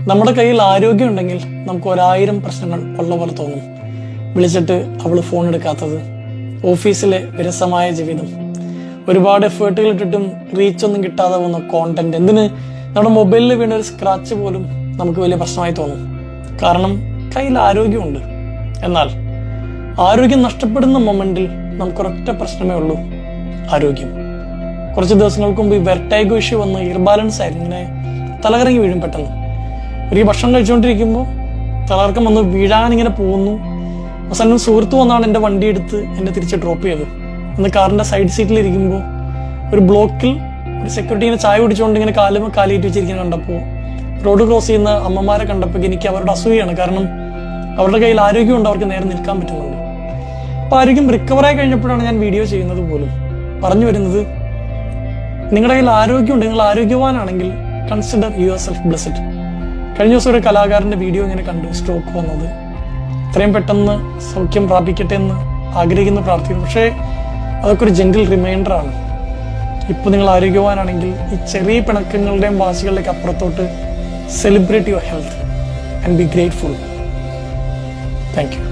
നമ്മുടെ കയ്യിൽ ആരോഗ്യം ഉണ്ടെങ്കിൽ നമുക്ക് 1000 പ്രശ്നങ്ങൾ ഉള്ള പോലെ തോന്നും. വിളിച്ചിട്ട് അവൾ ഫോൺ എടുക്കാത്തത്, ഓഫീസിലെ വിരസമായ ജീവിതം, ഒരുപാട് എഫേർട്ടുകൾ ഇട്ടിട്ടും റീച്ചൊന്നും കിട്ടാതെ പോകുന്ന കോണ്ടന്റ്, എന്തിന് നമ്മുടെ മൊബൈലിൽ വീണ ഒരു സ്ക്രാച്ച് പോലും നമുക്ക് വലിയ പ്രശ്നമായി തോന്നും. കാരണം കയ്യിൽ ആരോഗ്യമുണ്ട്. എന്നാൽ ആരോഗ്യം നഷ്ടപ്പെടുന്ന മൊമെന്റിൽ നമുക്കൊരൊറ്റ പ്രശ്നമേ ഉള്ളൂ, ആരോഗ്യം. കുറച്ച് ദിവസങ്ങൾക്ക് മുമ്പ് ഈ വെർട്ടൈഗോ ഇഷ്യൂ വന്ന് ഇയർബാലൻസ് ആയിരുന്നു, ഇങ്ങനെ തലകറങ്ങി വീഴും പെട്ടെന്ന്. ഒരിക്കൽ ഭക്ഷണം കഴിച്ചുകൊണ്ടിരിക്കുമ്പോൾ തലകറക്കം വന്ന് വീഴാനിങ്ങനെ പോകുന്നു. അവസാനം സുഹൃത്ത് വന്നാണ് എൻ്റെ വണ്ടി എടുത്ത് എന്നെ തിരിച്ച് ഡ്രോപ്പ് ചെയ്തു. അന്ന് കാറിൻ്റെ സൈഡ് സീറ്റിലിരിക്കുമ്പോൾ ഒരു ബ്ലോക്കിൽ ഒരു സെക്യൂരിറ്റി ഇങ്ങനെ ചായ കുടിച്ചുകൊണ്ട് ഇങ്ങനെ കാലിയിട്ട് വെച്ചിരിക്കുന്ന കണ്ടപ്പോൾ, റോഡ് ക്രോസ് ചെയ്യുന്ന അമ്മമാരെ കണ്ടപ്പോൾ എനിക്ക് അവരുടെ അസൂയാണ്. കാരണം അവരുടെ കയ്യിൽ ആരോഗ്യമുണ്ട്, അവർക്ക് നേരെ നിൽക്കാൻ പറ്റുന്നുണ്ട്. അപ്പോൾ ആരോഗ്യം റിക്കവറായി കഴിഞ്ഞപ്പോഴാണ് ഞാൻ വീഡിയോ ചെയ്യുന്നത് പോലും. പറഞ്ഞു വരുന്നത്, നിങ്ങളുടെ കയ്യിൽ ആരോഗ്യമുണ്ട്, നിങ്ങൾ ആരോഗ്യവാനാണെങ്കിൽ കൺസിഡർ യുവർ സെൽഫ് ബ്ലെസ്ഡ്. കഴിഞ്ഞ ദിവസം ഒരു കലാകാരൻ്റെ വീഡിയോ ഇങ്ങനെ കണ്ടു, സ്ട്രോക്ക് വന്നത്. എത്രയും പെട്ടെന്ന് സൗഖ്യം പ്രാപിക്കട്ടെ എന്ന് ആഗ്രഹിക്കുന്ന പ്രാർത്ഥിക്കുന്നു. പക്ഷേ അതൊക്കെ ഒരു ജെന്റിൽ റിമൈൻഡറാണ്. ഇപ്പോൾ നിങ്ങൾ ആരോഗ്യവാനാണെങ്കിൽ ഈ ചെറിയ പിണക്കങ്ങളുടെയും വാശികളുടെയൊക്കെ അപ്പുറത്തോട്ട് celebrate your health and B grateful. Thank you.